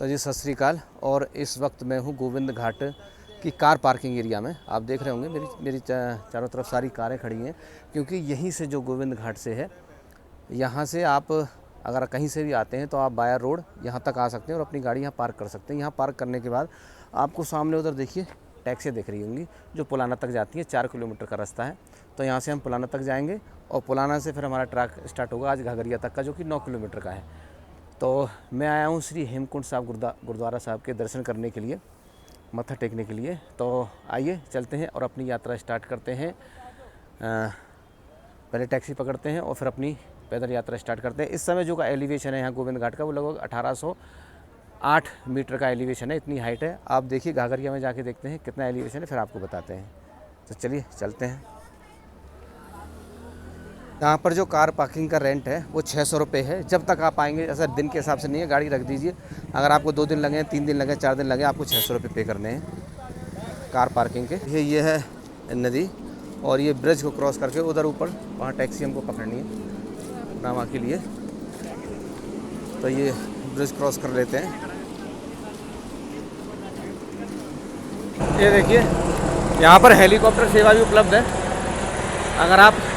तो जी सत श्री अकाल। और इस वक्त मैं हूँ गोविंद घाट की कार पार्किंग एरिया में। आप देख रहे होंगे मेरी चारों तरफ सारी कारें खड़ी हैं, क्योंकि यहीं से जो गोविंद घाट से है, यहाँ से आप अगर कहीं से भी आते हैं तो आप बाया रोड यहाँ तक आ सकते हैं और अपनी गाड़ी यहाँ पार्क कर सकते हैं। यहाँ पार्क करने के बाद आपको सामने उधर देखिए टैक्सी दिख रही होंगी जो पुलाना तक जाती है। 4 किलोमीटर का रास्ता है। तो यहाँ से हम पुलाना तक जाएंगे और पुलाना से फिर हमारा ट्रैक स्टार्ट होगा आज घाघरिया तक का, जो कि 9 किलोमीटर का है। तो मैं आया हूँ श्री हेमकुंड साहब गुरुद्वारा साहब के दर्शन करने के लिए, मत्था टेकने के लिए। तो आइए चलते हैं और अपनी यात्रा स्टार्ट करते हैं। पहले टैक्सी पकड़ते हैं और फिर अपनी पैदल यात्रा स्टार्ट करते हैं। इस समय जो का एलिवेशन है यहाँ गोविंद घाट का, वो लगभग 1808 मीटर का एलिवेशन है, इतनी हाइट है। आप देखिए घाघरिया में जाके देखते हैं कितना एलिवेशन है, फिर आपको बताते हैं। तो चलिए चलते हैं। यहाँ पर जो कार पार्किंग का रेंट है वो 600 रुपये है, जब तक आप आएंगे। ऐसा दिन के हिसाब से नहीं है, गाड़ी रख दीजिए। अगर आपको 2 दिन लगे, 3 दिन लगे, 4 दिन लगे, आपको 600 रुपये पे करने हैं कार पार्किंग के। ये है नदी और ये ब्रिज को क्रॉस करके उधर ऊपर वहाँ टैक्सी हमको पकड़नी है नामा के लिए। तो ये ब्रिज क्रॉस कर लेते हैं। ये देखिए यहाँ पर हेलीकॉप्टर सेवा भी उपलब्ध है। अगर आप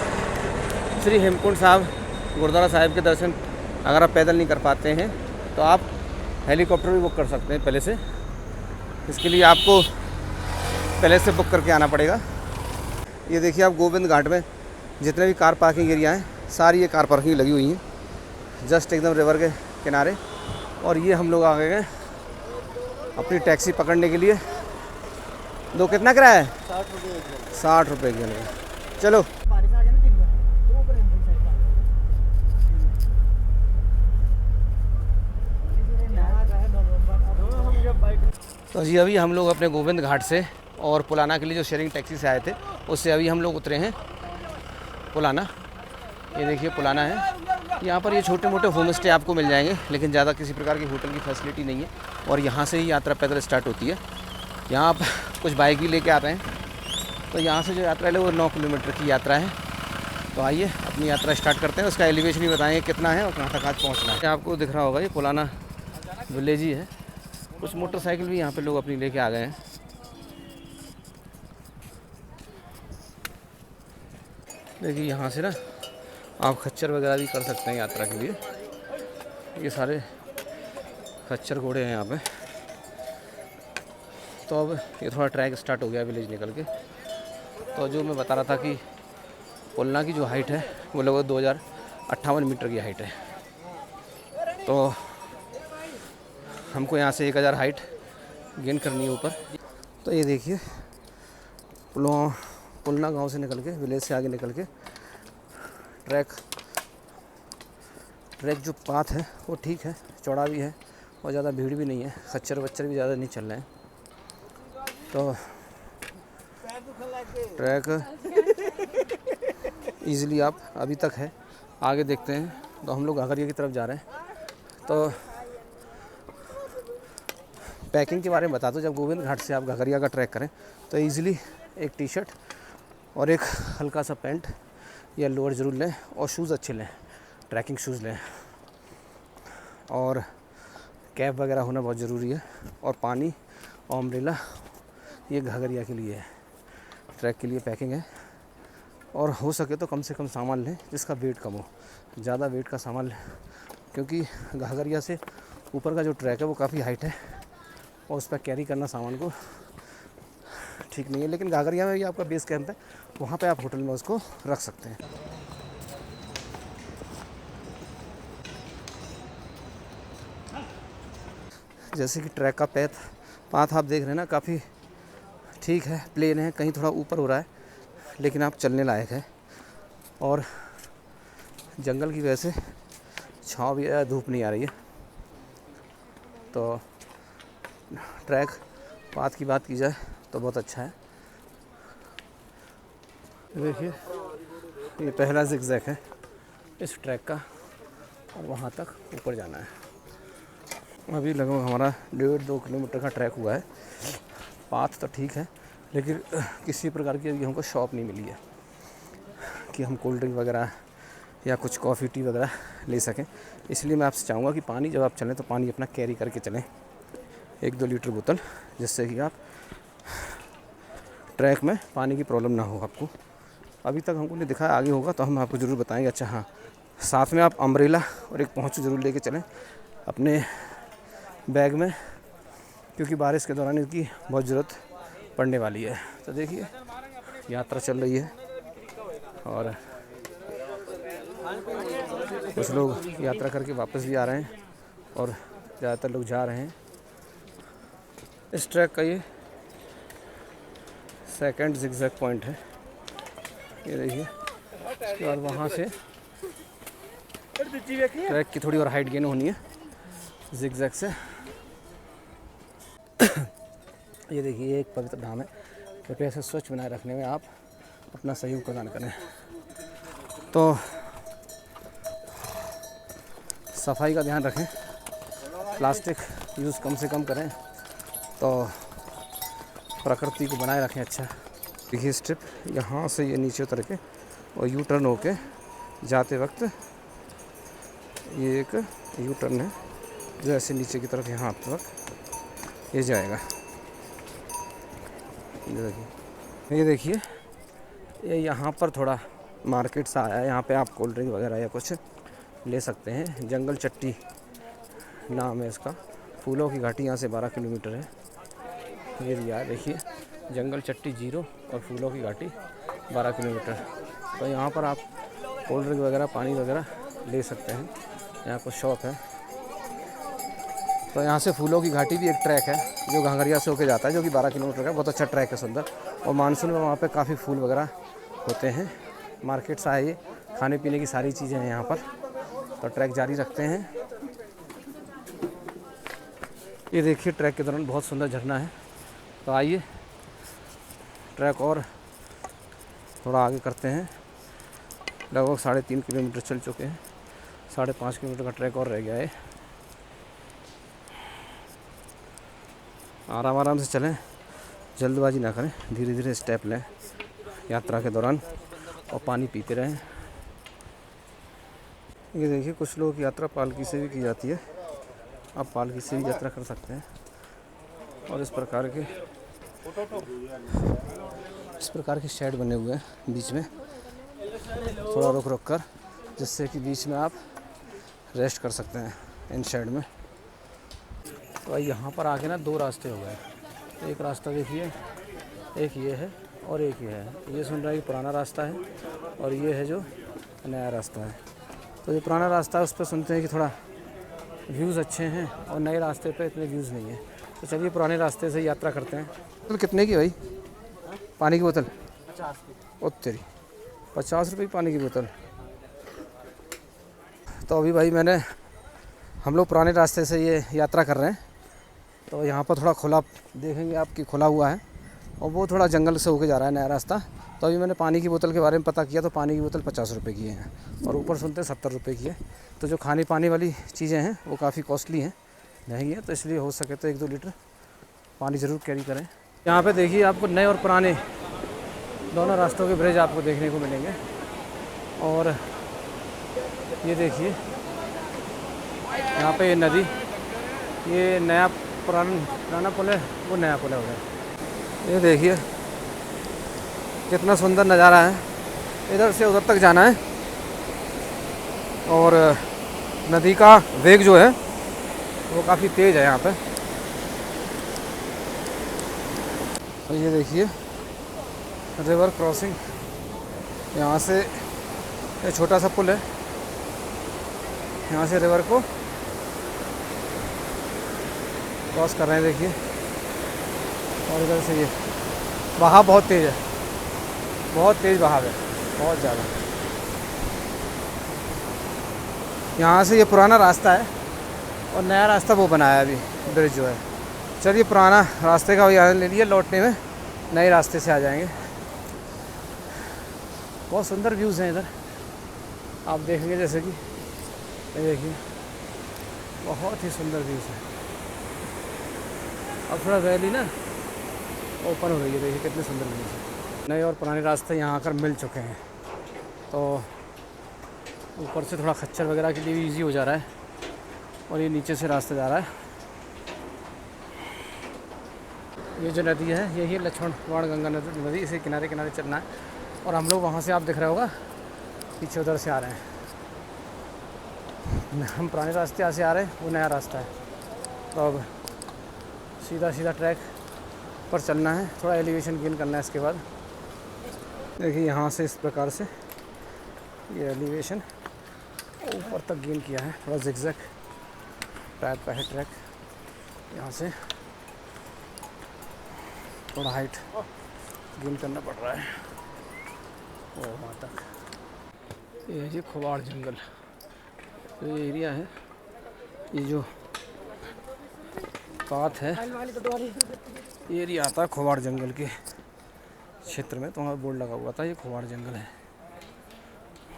श्री हेमकुंड साहब गुरुद्वारा साहिब के दर्शन अगर आप पैदल नहीं कर पाते हैं तो आप हेलीकॉप्टर भी बुक कर सकते हैं पहले से। इसके लिए आपको पहले से बुक करके आना पड़ेगा। ये देखिए आप गोविंद घाट में जितने भी कार पार्किंग एरिया हैं, सारी ये कार पार्किंग लगी हुई हैं जस्ट एकदम रिवर के किनारे। और ये हम लोग आ गए हैं अपनी टैक्सी पकड़ने के लिए। दो कितना किराया है? 60 रुपये के लिए। चलो तो जी अभी हम लोग अपने गोविंद घाट से और पुलाना के लिए जो शेयरिंग टैक्सी से आए थे, उससे अभी हम लोग उतरे हैं पुलाना। ये देखिए पुलाना है। यहाँ पर ये छोटे मोटे होम स्टे आपको मिल जाएंगे, लेकिन ज़्यादा किसी प्रकार की होटल की फैसिलिटी नहीं है। और यहाँ से ही यात्रा पैदल स्टार्ट होती है। यहाँ आप कुछ बाइक भी लेके आ रहे हैं। तो यहाँ से जो यात्रा है वो 9 किलोमीटर की यात्रा है। तो आइए अपनी यात्रा स्टार्ट करते हैं। उसका एलिवेशन भी बताएंगे कितना है और कहाँ तक आज पहुँचना है। आपको दिख रहा होगा ये पुलाना विलेज ही है। कुछ मोटरसाइकिल भी यहाँ पे लोग अपनी लेके आ गए हैं। देखिए यहाँ से ना आप खच्चर वगैरह भी कर सकते हैं यात्रा के लिए। ये सारे खच्चर घोड़े हैं यहाँ पे। तो अब ये थोड़ा ट्रैक स्टार्ट हो गया विलेज निकल के। तो जो मैं बता रहा था कि पुलना की जो हाइट है वो लगभग 2058 मीटर की हाइट है। तो हमको यहाँ से 1000 हाइट गेन करनी है ऊपर। तो ये देखिए पुलना गांव से निकल के, विलेज से आगे निकल के ट्रैक जो पाथ है वो ठीक है, चौड़ा भी है और ज़्यादा भीड़ भी नहीं है। खच्चर वच्चर भी ज़्यादा नहीं चल रहे हैं। तो ट्रैक इजीली आप अभी तक है। आगे देखते हैं। तो हम लोग घाघरिया की तरफ जा रहे हैं। तो पैकिंग के बारे में बता दो। जब गोविंद घाट से आप घाघरिया का ट्रैक करें तो ईज़िली एक टी शर्ट और एक हल्का सा पैंट या लोअर ज़रूर लें और शूज़ अच्छे लें, ट्रैकिंग शूज़ लें। और कैप वगैरह होना बहुत ज़रूरी है। और पानी और अम्ब्रेला, ये घाघरिया के लिए है, ट्रैक के लिए पैकिंग है। और हो सके तो कम से कम सामान लें जिसका वेट कम हो। ज़्यादा वेट का सामान लें, क्योंकि घाघरिया से ऊपर का जो ट्रैक है वो काफ़ी हाइट है और उस पर कैरी करना सामान को ठीक नहीं है। लेकिन घाघरिया में भी आपका बेस कैंप है, वहाँ पे आप होटल में उसको रख सकते हैं। जैसे कि ट्रैक का पाथ आप देख रहे हैं ना, काफ़ी ठीक है, प्लेन है, कहीं थोड़ा ऊपर हो रहा है, लेकिन आप चलने लायक है। और जंगल की वजह से छाँव भी धूप नहीं आ रही है। तो ट्रैक पाथ की बात की जाए तो बहुत अच्छा है। देखिए ये पहला ज़िगज़ैग है इस ट्रैक का और वहाँ तक ऊपर जाना है। अभी लगभग हमारा 1.5-2 किलोमीटर का ट्रैक हुआ है। पाथ तो ठीक है, लेकिन किसी प्रकार की अभी हमको शॉप नहीं मिली है कि हम कोल्ड ड्रिंक वगैरह या कुछ कॉफ़ी टी वगैरह ले सकें। इसलिए मैं आपसे चाहूँगा कि पानी जब आप चलें तो पानी अपना कैरी करके चलें, 1-2 लीटर बोतल, जिससे कि आप ट्रैक में पानी की प्रॉब्लम ना हो आपको। अभी तक हमको नहीं दिखा, आगे होगा तो हम आपको ज़रूर बताएंगे। अच्छा हाँ, साथ में आप अम्ब्रेला और एक पहुँच ज़रूर लेके चलें अपने बैग में, क्योंकि बारिश के दौरान इसकी बहुत ज़रूरत पड़ने वाली है। तो देखिए यात्रा चल रही है और कुछ लोग यात्रा करके वापस भी आ रहे हैं और ज़्यादातर लोग जा रहे हैं। इस ट्रैक का ये सेकंड जिगजैग पॉइंट है, ये देखिए। उसके बाद वहाँ से ट्रैक की थोड़ी और हाइट गेन होनी है जिगजैग से। ये देखिए, ये एक पवित्र धाम है, कृपया इसे स्वच्छ बनाए रखने में आप अपना सहयोग प्रदान करें। तो सफाई का ध्यान रखें, प्लास्टिक यूज़ कम से कम करें, तो प्रकृति को बनाए रखें। अच्छा देखिए, स्ट्रिप यहाँ से ये नीचे उतर के और यू टर्न होके जाते वक्त ये एक यू टर्न है जो ऐसे नीचे की तरफ यहाँ तक ये जाएगा। ये देखिए, ये यहाँ पर थोड़ा मार्केट सा आया है, यहाँ पे आप कोल्ड ड्रिंक वगैरह या कुछ ले सकते हैं। जंगल चट्टी नाम है इसका। फूलों की घाटी यहाँ से 12 किलोमीटर है। ये दिया है देखिए, जंगल चट्टी 0 और फूलों की घाटी 12 किलोमीटर। तो यहाँ पर आप कोल्ड ड्रिंक वगैरह, पानी वगैरह ले सकते हैं। यहाँ कुछ शॉप है। तो यहाँ से फूलों की घाटी भी एक ट्रैक है जो घाघरिया से होके जाता है, जो कि 12 किलोमीटर का बहुत अच्छा ट्रैक है, सुंदर। और मानसून में वहाँ पे काफ़ी फूल वगैरह होते हैं। मार्केट सा है ये, खाने पीने की सारी चीज़ें हैं यहाँ पर। तो ट्रैक जारी रखते हैं। ये देखिए, ट्रैक के दौरान बहुत सुंदर झरना है। तो आइए ट्रैक और थोड़ा आगे करते हैं। लगभग 3.5 किलोमीटर चल चुके हैं, 5.5 किलोमीटर का ट्रैक और रह गया है। आराम आराम से चलें, जल्दबाजी ना करें, धीरे धीरे स्टेप लें यात्रा के दौरान और पानी पीते रहें। ये देखिए, कुछ लोगों की यात्रा पालकी से भी की जाती है। आप पालकी से भी यात्रा कर सकते हैं। और इस प्रकार के शेड बने हुए हैं बीच में, थोड़ा रुक कर, जिससे कि बीच में आप रेस्ट कर सकते हैं इन शेड में। तो यहाँ पर आके ना 2 रास्ते हो गए। एक रास्ता देखिए, एक ये है और एक ये है। ये सुन रहा है कि पुराना रास्ता है और ये है जो नया रास्ता है। तो ये पुराना रास्ता है, उस पर सुनते हैं कि थोड़ा व्यूज़ अच्छे हैं और नए रास्ते पे इतने व्यूज़ नहीं है। तो चलिए पुराने रास्ते से यात्रा करते हैं। तो कितने की भाई पानी की बोतल? 50 की। ओ तेरी, 50 रुपये की पानी की बोतल। तो अभी भाई हम लोग पुराने रास्ते से ये यात्रा कर रहे हैं। तो यहाँ पर थोड़ा खुला देखेंगे आपकी, खुला हुआ है और वो थोड़ा जंगल से होके जा रहा है नया रास्ता। तो अभी मैंने पानी की बोतल के बारे में पता किया, तो पानी की बोतल 50 रुपये की है और ऊपर सुनते हैं 70 रुपये की है। तो जो खाने पानी वाली चीज़ें हैं वो काफ़ी कॉस्टली हैं, महंगी है। तो इसलिए हो सके तो 1-2 लीटर पानी ज़रूर कैरी करें। यहाँ पे देखिए, आपको नए और पुराने दोनों रास्तों के ब्रिज आपको देखने को मिलेंगे। और ये देखिए, यहाँ पे ये नदी, ये नया पुराना पुल है, वो नया पुल है उधर। ये देखिए कितना सुंदर नज़ारा है। इधर से उधर तक जाना है और नदी का वेग जो है वो काफ़ी तेज़ है यहाँ पे। तो ये देखिए, रिवर क्रॉसिंग, यहाँ से ये छोटा सा पुल है, यहाँ से रिवर को क्रॉस कर रहे हैं देखिए। और इधर से ये बहाव बहुत तेज़ है, बहुत तेज़ बहाव है, बहुत ज़्यादा। यहाँ से ये पुराना रास्ता है और नया रास्ता वो बनाया है अभी ब्रिज जो है। चलिए पुराना रास्ते का याद ले लिए, लौटने में नए रास्ते से आ जाएंगे। बहुत सुंदर व्यूज़ हैं इधर, आप देखेंगे जैसे कि ये देखिए, बहुत ही सुंदर व्यूज़ है। अब थोड़ा वैली ना ओपन हो रही है, देखिए कितने सुंदर व्यूज़ है। नए और पुराने रास्ते यहाँ आकर मिल चुके हैं। तो ऊपर से थोड़ा खच्चर वगैरह के लिए भी ईजी हो जा रहा है और ये नीचे से रास्ता जा रहा है। ये जो नदी है यही लक्ष्मण गंगा नदी, इसे किनारे किनारे चलना है। और हम लोग वहाँ से, आप दिख रहे होगा पीछे उधर से आ रहे हैं। हम पुराने रास्ते यहाँ से आ रहे हैं, वो नया रास्ता है। तो अब सीधा सीधा ट्रैक पर चलना है, थोड़ा एलिवेशन गेन करना है। इसके बाद देखिए यहाँ से इस प्रकार से ये एलिवेशन ऊपर तक गेन किया है। थोड़ा जिगजैग टाइप का है ट्रैक, यहाँ से थोड़ा हाइट गेन करना पड़ रहा है और वहाँ तक। ये है जी खुवाड़ जंगल, तो ये एरिया है, ये जो पाथ है ये एरिया आता है खुवाड़ जंगल के क्षेत्र में। तो वहाँ बोर्ड लगा हुआ था ये खुवाड़ जंगल है।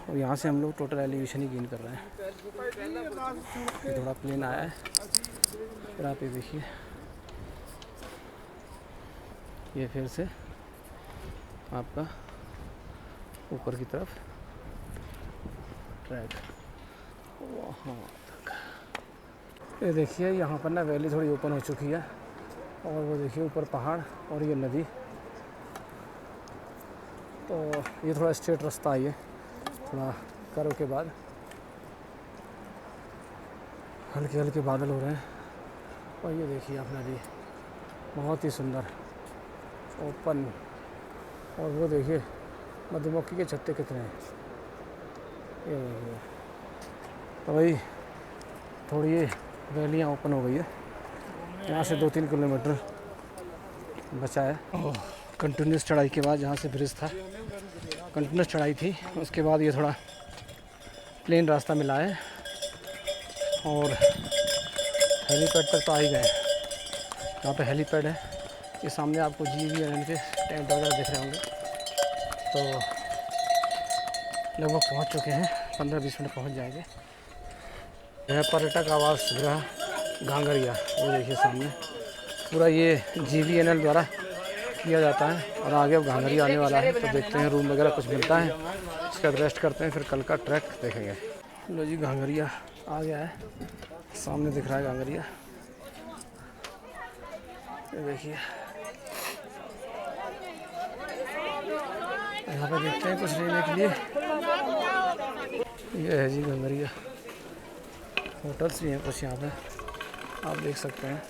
और यहाँ से हम लोग टोटल एलिवेशन ही गेन कर रहे हैं। ये थोड़ा प्लेन आया है, फिर आप ये देखिए ये फिर से आपका ऊपर की तरफ ट्रैक वहाँ तक। ये देखिए यहाँ पर ना वैली थोड़ी ओपन हो चुकी है, और वो देखिए ऊपर पहाड़ और ये नदी। तो ये थोड़ा स्ट्रेट रास्ता है, ये थोड़ा कर्व के बाद हल्के हल्के बादल हो रहे हैं। और ये देखिए आप नदी बहुत ही सुंदर ओपन। और वो देखिए मधुमक्खी के छत्ते कितने हैं, ये देखिए। तो भाई थोड़ी ये वैलियाँ ओपन हो गई है, यहाँ से 2-3 किलोमीटर बचा है। कंटिन्यूस चढ़ाई के बाद, जहाँ से ब्रिज था कंटिन्यूस चढ़ाई थी, उसके बाद ये थोड़ा प्लेन रास्ता मिला है। और हेलीपैड तक तो आ ही गए। यहाँ पे हेलीपैड है, ये सामने आपको GVNL के टेंट वगैरह दिख रहे होंगे। तो लगभग पहुँच चुके हैं, 15-20 मिनट पहुँच जाएंगे। यह पर्यटक आवास गृह घांगरिया, वो देखिए सामने पूरा ये GVNL द्वारा किया जाता है। और आगे अब घांगरिया आने वाला है, तो देखते हैं रूम वगैरह कुछ मिलता है, उसके बाद रेस्ट करते हैं, फिर कल का ट्रैक देखेंगे। लो जी घांगरिया आ गया है, सामने दिख रहा है घांगरिया, ये देखिए। यहाँ पे देखते हैं कुछ लेने के लिए। ये है जी घांगरिया, होटल्स भी हैं कुछ यहाँ पे, आप देख सकते हैं।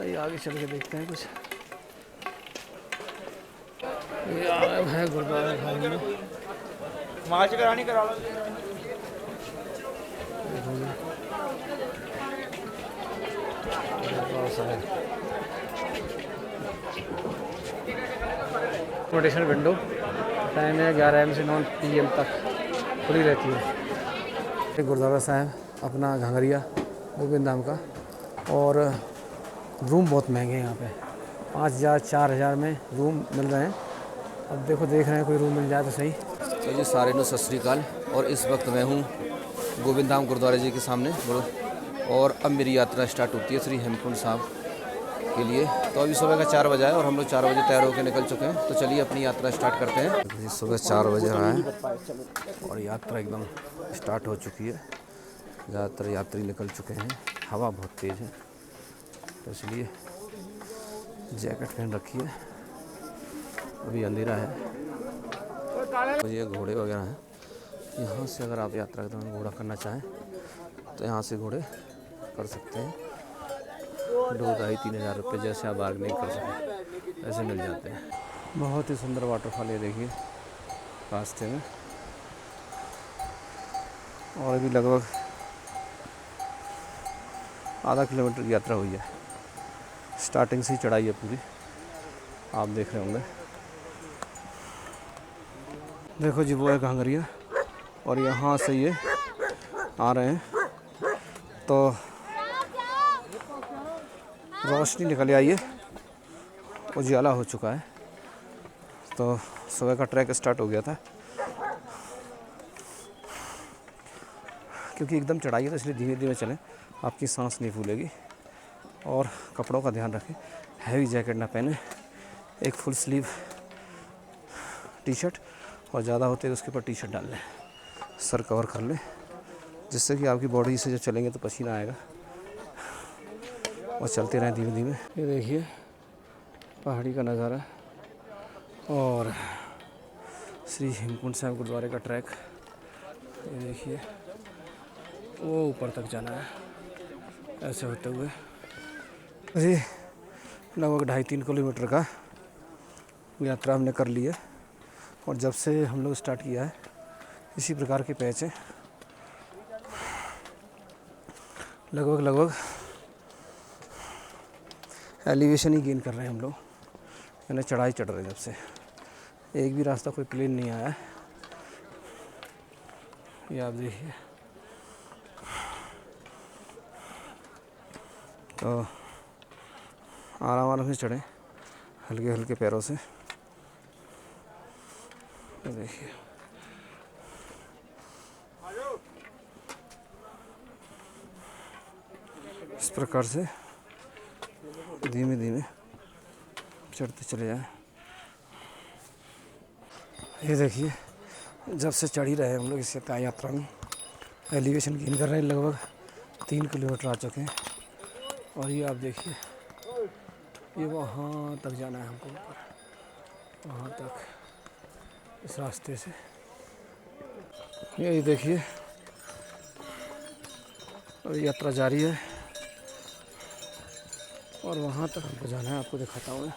आइए आगे चल के देखते हैं कुछ। ये है गुरुद्वारा भाई में मार्च करानी करा लो। अकोमोडेशन विंडो टाइम है 11 AM से 9 PM तक खुली रहती है। ये गुरुद्वारा साहब अपना घांगरिया गोविंद धाम का। और रूम बहुत महंगे हैं यहाँ पे, 5,000 4,000 में रूम मिल रहे हैं। अब देख रहे हैं कोई रूम मिल जाए तो सही। तो जी सारे नो सत श्री अकाल। और इस वक्त मैं हूँ गोविंद धाम गुरुद्वारे जी के सामने, और अब मेरी यात्रा स्टार्ट होती है श्री हेमकुंड साहब के लिए। तो अभी सुबह का 4 बजा है और हम लोग 4 बजे तैयार होकर निकल चुके हैं। तो चलिए अपनी यात्रा स्टार्ट करते हैं। सुबह 4 बजे रहा है और यात्रा एकदम स्टार्ट हो चुकी है। ज़्यादातर यात्री निकल चुके हैं, हवा बहुत तेज़ है तो इसलिए जैकेट पहन रखी है। अभी अंधेरा है। तो ये घोड़े वगैरह हैं, यहाँ से अगर आप यात्रा के दौरान घोड़ा करना चाहें तो यहाँ से घोड़े कर सकते हैं। 2-2,5-3 हज़ार रुपये, जैसे आप बार्गेनिंग कर सकें ऐसे मिल जाते हैं। बहुत ही सुंदर वाटरफॉल है, देखिए रास्ते में। और अभी लगभग आधा किलोमीटर की यात्रा हुई है। स्टार्टिंग से ही चढ़ाई है पूरी, आप देख रहे होंगे। देखो जी वो है घांगरिया, और यहाँ से ये आ रहे हैं तो रोशनी निकल आई है, उजाला हो चुका है। तो सुबह का ट्रैक स्टार्ट हो गया था, क्योंकि एकदम चढ़ाई है तो इसलिए धीमे धीमे चलें, आपकी सांस नहीं फूलेगी। और कपड़ों का ध्यान रखें, हैवी जैकेट ना पहने, एक फुल स्लीव टी-शर्ट, और ज़्यादा होते तो उसके ऊपर टी-शर्ट डाल लें, सर कवर कर लें, जिससे कि आपकी बॉडी से जब चलेंगे तो पसीना आएगा। और चलते रहें धीमे धीमे। ये देखिए पहाड़ी का नज़ारा और श्री हेमकुंड साहिब गुरुद्वारे का ट्रैक। ये देखिए वो ऊपर तक जाना है ऐसे होते हुए। जी लगभग 2.5-3 किलोमीटर का यात्रा हमने कर ली है और जब से हम लोग स्टार्ट किया है इसी प्रकार के पैच हैं। लगभग एलिवेशन ही गेन कर रहे हैं हम लोग, यानी चढ़ाई चढ़ रहे हैं। जब से एक भी रास्ता कोई क्लीन नहीं आया है, ये आप देखिए। तो आराम से चढ़ें हल्के हल्के पैरों से। ये देखिए इस प्रकार से धीमे धीमे चढ़ते चले जाएं। ये देखिए जब से चढ़ ही रहे हम लोग इस यात्रा में, एलिवेशन गेन कर रहे हैं। लगभग 3 किलोमीटर आ चुके हैं और ये आप देखिए ये वहाँ तक जाना है हमको, ऊपर वहाँ तक इस रास्ते से। ये देखिए और यात्रा जारी है और वहाँ तक हमको जाना है। आपको दिखाता हूँ मैं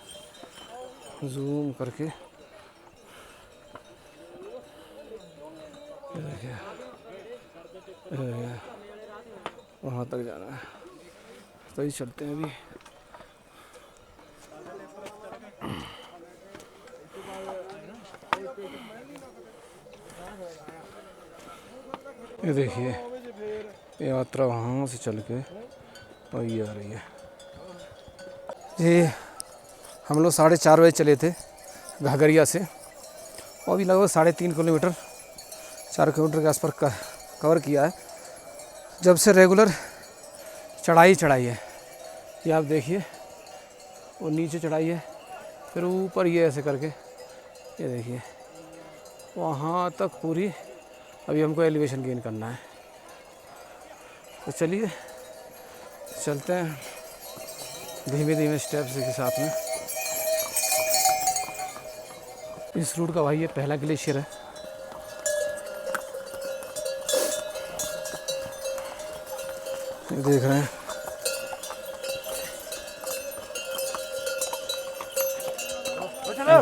जूम करके। देखिए वहाँ तक जाना है, तो ही चलते हैं अभी। ये देखिए ये यात्रा वहाँ से चल के और ये आ रही है। ये हम लोग 4:30 बजे चले थे घाघरिया से और अभी लगभग 3.5 किलोमीटर 4 किलोमीटर के आसपास कवर किया है। जब से रेगुलर चढ़ाई है। ये आप देखिए वो नीचे चढ़ाई है, फिर ऊपर ये ऐसे करके ये देखिए वहाँ तक पूरी। अभी हमको एलिवेशन गेन करना है, तो चलिए चलते हैं धीमे धीमे स्टेप्स के साथ में। इस रूट का भाई ये पहला ग्लेशियर है। ये देख रहे हैं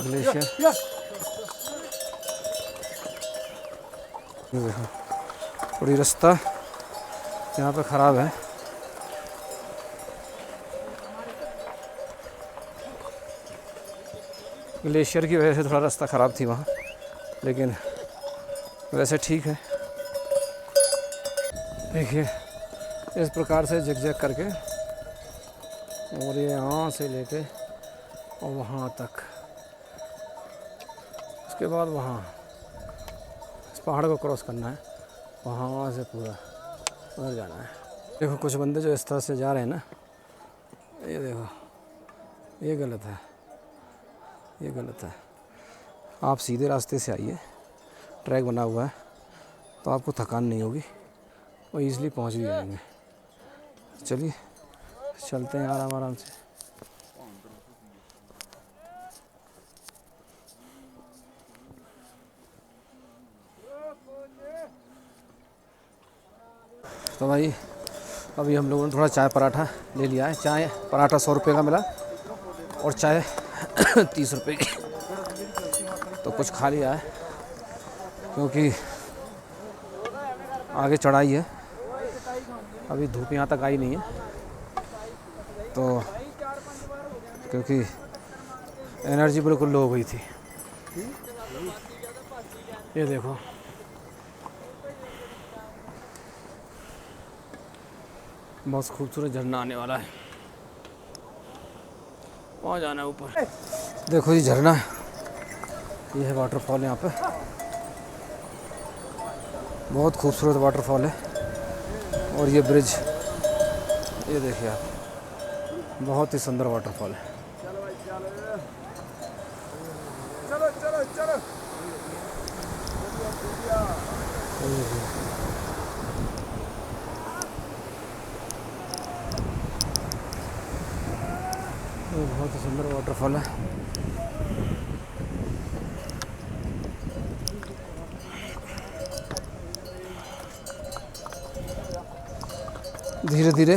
ग्लेशियर। ये देखो थोड़ी रास्ता यहाँ पे ख़राब है। ग्लेशियर की वजह से थोड़ा रास्ता ख़राब थी वहाँ, लेकिन वैसे ठीक है। देखिए इस प्रकार से जिग करके और ये यहाँ से लेके और वहाँ तक, उसके बाद वहाँ इस पहाड़ को क्रॉस करना है, वहाँ से पूरा उधर जाना है। देखो कुछ बंदे जो इस तरह से जा रहे हैं ना, ये देखो ये गलत है, ये गलत है। आप सीधे रास्ते से आइए, ट्रैक बना हुआ है तो आपको थकान नहीं होगी और ईज़िली पहुंच भी जाएंगे। चलिए चलते हैं आराम से। तो भाई अभी हम लोगों ने थोड़ा चाय पराठा ले लिया है। चाय पराठा 100 रुपये का मिला और चाय 30 रुपये की, तो कुछ खा लिया है क्योंकि आगे चढ़ाई है। अभी धूप यहाँ तक आई नहीं है, तो क्योंकि एनर्जी बिल्कुल लो हो गई थी। ये देखो बहुत खूबसूरत झरना आने वाला है, वहाँ जाना है ऊपर। देखो ये झरना, ये है वाटरफॉल। यहाँ पे बहुत खूबसूरत वाटरफॉल है और ये ब्रिज, ये देखिए आप, बहुत ही सुंदर वाटरफॉल है। ये बहुत ही सुंदर वाटरफॉल है। धीरे धीरे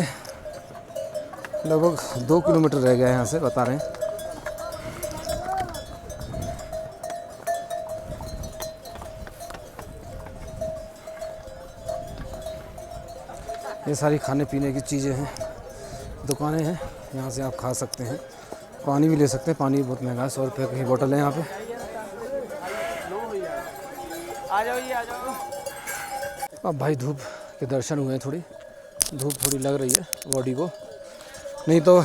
लगभग 2 किलोमीटर रह गया है यहाँ से, बता रहे हैं। ये सारी खाने पीने की चीज़ें हैं, दुकानें हैं, यहाँ से आप खा सकते हैं, पानी भी ले सकते हैं। पानी भी बहुत महंगा है, 100 रुपये की बोतल है यहाँ पे। आ जाओ ये, आ जाओ। अब भाई धूप के दर्शन हुए हैं, थोड़ी धूप थोड़ी लग रही है बॉडी को, नहीं तो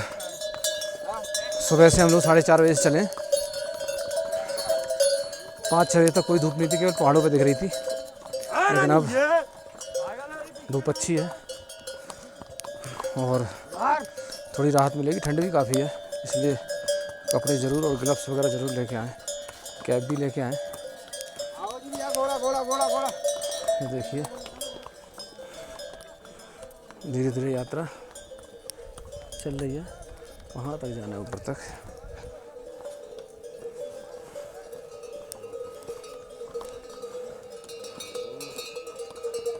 सुबह से हम लोग 4:30 बजे से चले, 5-6 बजे तक कोई धूप नहीं थी, केवल पहाड़ों पे दिख रही थी। लेकिन अब धूप अच्छी है और थोड़ी राहत मिलेगी, ठंड भी काफ़ी है, इसलिए कपड़े ज़रूर और ग्लव्स वगैरह ज़रूर लेके आएँ, कैप भी लेके आएँ। ये देखिए धीरे धीरे यात्रा चल रही है, वहाँ तक जाना है, ऊपर तक।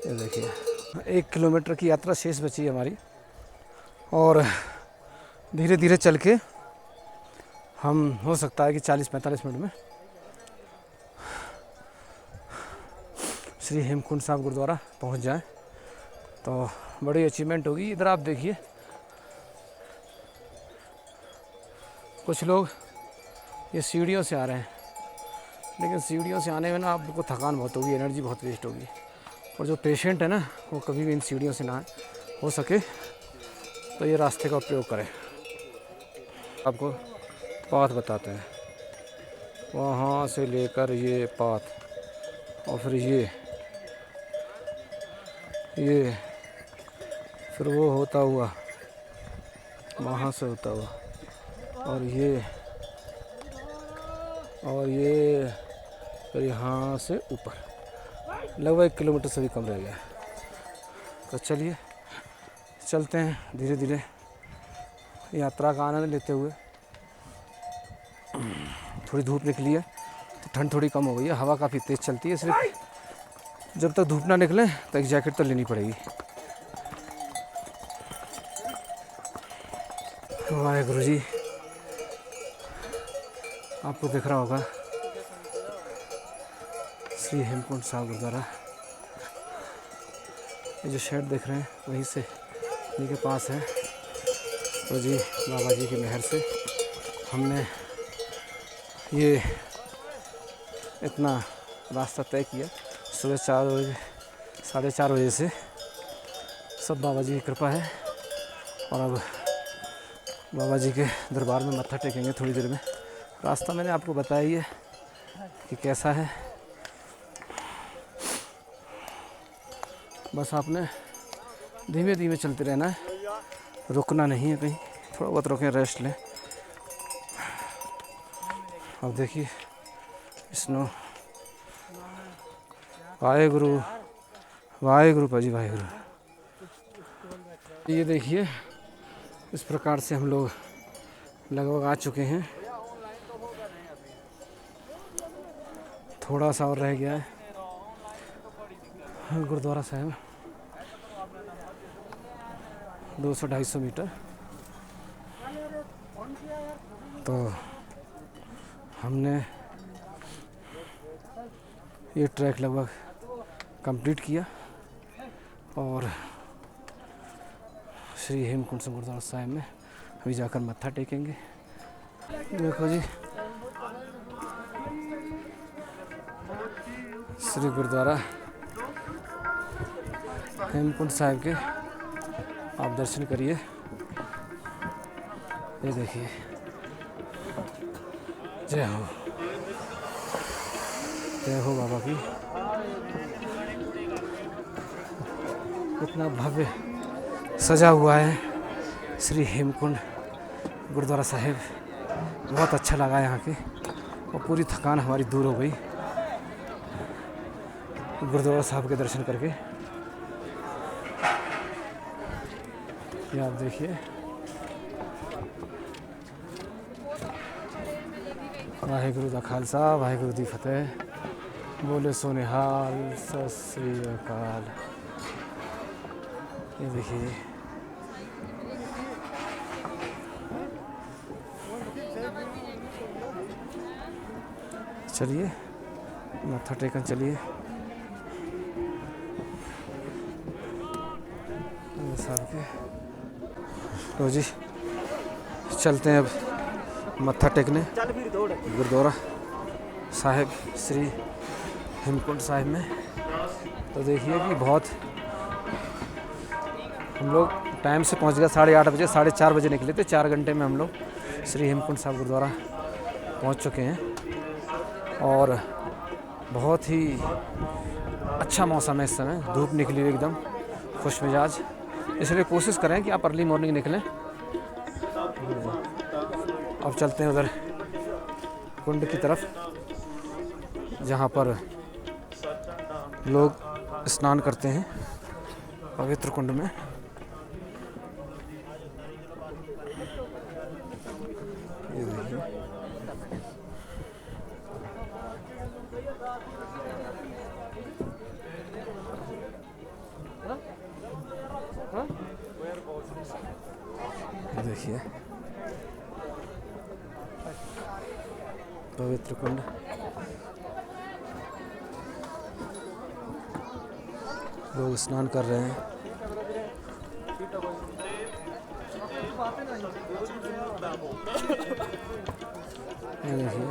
ये देखिए 1 किलोमीटर की यात्रा शेष बची है हमारी, और धीरे धीरे चल के हम, हो सकता है कि 40-45 मिनट में श्री हेमकुंड साहिब गुरुद्वारा पहुंच जाएं, तो बड़ी अचीवमेंट होगी। इधर आप देखिए कुछ लोग ये सीढ़ियों से आ रहे हैं, लेकिन सीढ़ियों से आने में ना आपको थकान बहुत होगी, एनर्जी बहुत वेस्ट होगी, और जो पेशेंट है ना वो कभी भी इन सीढ़ियों से ना आए, हो सके तो ये रास्ते का उपयोग करें। आपको पाथ बताते हैं, वहाँ से लेकर ये पाथ, और फिर ये फिर वो होता हुआ, वहाँ से होता हुआ, और ये फिर यहाँ से ऊपर, लगभग 1 किलोमीटर से भी कम रह गया। तो चलिए चलते हैं धीरे धीरे यात्रा का आनंद लेते हुए। थोड़ी धूप निकली है तो ठंड थोड़ी कम हो गई है, हवा काफ़ी तेज़ चलती है, इसलिए जब तक धूप ना निकले तो एक जैकेट तो लेनी पड़ेगी। वाहेगुरु जी, आपको दिख रहा होगा श्री हेमकुंड साहिब गुरुद्वारा। ये जो शेड देख रहे हैं वहीं से इन्हीं के पास है। तो जी बाबा जी की मेहर से हमने ये इतना रास्ता तय किया, सुबह 4 बजे 4:30 बजे से। सब बाबा जी की कृपा है, और अब बाबा जी के दरबार में मत्था टेकेंगे थोड़ी देर में। रास्ता मैंने आपको बताया ही है कि कैसा है, बस आपने धीमे धीमे चलते रहना है, रुकना नहीं है कहीं, थोड़ा बहुत रुकें, रेस्ट लें। अब देखिए स्नो, वाहेगुरु वाहेगुरु पाजी वाहेगुरु। ये देखिए इस प्रकार से हम लोग लगभग आ चुके हैं, थोड़ा सा और रह गया है गुरुद्वारा साहिब, 200-250 मीटर। तो हमने ये ट्रैक लगभग कंप्लीट किया, और श्री हेमकुंड गुरुद्वारा साहिब में अभी जाकर मत्था टेकेंगे। देखो जी श्री गुरुद्वारा हेमकुंड साहिब के आप दर्शन करिए। ये देखिए, जय हो, जय हो बाबा की। इतना भव्य सजा हुआ है श्री हेमकुंड गुरुद्वारा साहिब, बहुत अच्छा लगा यहाँ के, और पूरी थकान हमारी दूर हो गई गुरुद्वारा साहिब के दर्शन करके। ये आप देखिए वाहेगुरु दा खालसा वाहेगुरु दी फतेह। बोले सो निहाल सत श्री अकाल। ये देखिए चलिए मत्था टेकन चलिए। साहब के तो जी चलते हैं अब मत्था टेकने गुरुद्वारा साहिब श्री हेमकुंड साहिब में। तो देखिए कि बहुत हम लोग टाइम से पहुंच गया 8:30 बजे, 4:30 बजे निकले थे। 4 घंटे में हम लोग श्री हेमकुंड साहिब गुरुद्वारा पहुंच चुके हैं और बहुत ही अच्छा मौसम है इस समय। धूप निकली हुई एकदम खुश मिजाज, इसलिए कोशिश करें कि आप अर्ली मॉर्निंग निकलें। अब चलते हैं उधर कुंड की तरफ जहाँ पर लोग स्नान करते हैं पवित्र कुंड में। ये देखिए देखिए पवित्र कुंड। लोग स्नान कर रहे हैं। ये देखिए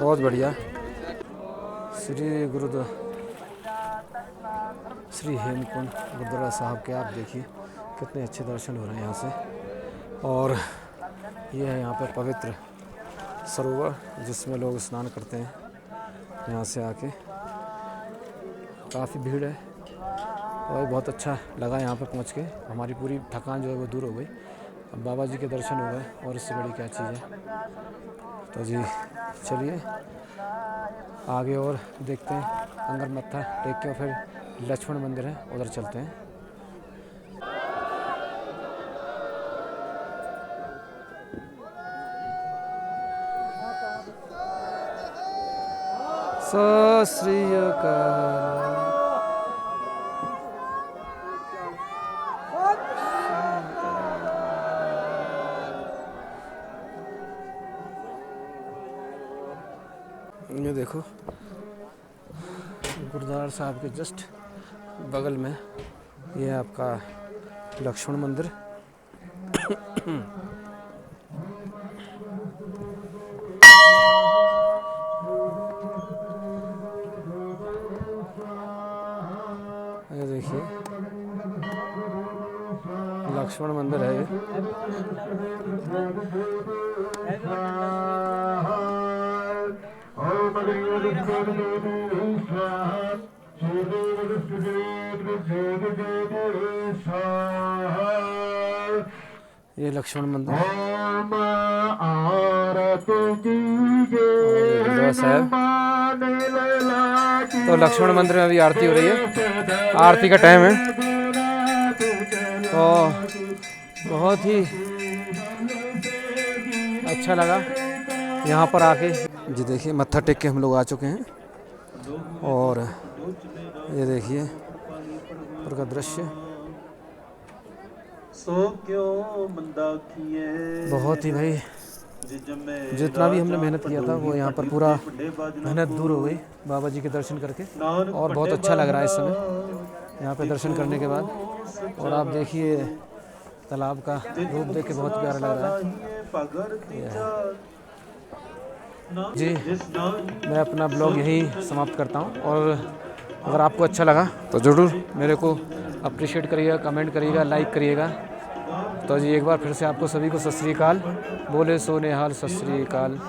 बहुत बढ़िया। श्री हेमकुंड गुरुद्वारा साहब के आप देखिए कितने अच्छे दर्शन हो रहे हैं यहाँ से। और ये है यहाँ पर पवित्र सरोवर जिसमें लोग स्नान करते हैं। यहाँ से आके काफ़ी भीड़ है और बहुत अच्छा लगा यहाँ पर पहुँच के। हमारी पूरी थकान जो है वो दूर हो गई। अब बाबा जी के दर्शन हो गए और इससे बड़ी क्या चीज़ है। तो जी चलिए आगे और देखते हैं। अंदर मत्था टेक के फिर लक्ष्मण मंदिर है उधर चलते हैं। सत श्री अकाल। ये देखो गुरुद्वारा साहब के जस्ट बगल में ये है आपका लक्ष्मण मंदिर। ये देखिए लक्ष्मण मंदिर है ये। ये लक्ष्मण मंदिर साहब। तो लक्ष्मण मंदिर में अभी आरती हो रही है। आरती का टाइम है तो बहुत ही अच्छा लगा यहाँ पर आके। जी देखिए मत्था टेक के हम लोग आ चुके हैं और ये देखिए ऊपर का दृश्य बहुत ही भाई जितना भी हमने मेहनत किया था वो यहाँ पर पूरा मेहनत दूर हो गई बाबा जी के दर्शन करके। और बहुत अच्छा लग रहा है इस समय यहाँ पे दर्शन करने के बाद। और आप देखिए तालाब का रूप देख के बहुत प्यारा लग रहा है जी। मैं अपना ब्लॉग यहीं समाप्त करता हूँ और अगर आपको अच्छा लगा तो ज़रूर मेरे को अप्रिशिएट करिएगा, कमेंट करिएगा, लाइक करिएगा। तो जी एक बार फिर से आपको सभी को सत श्री अकाल। बोले सो निहाल सत श्री अकाल।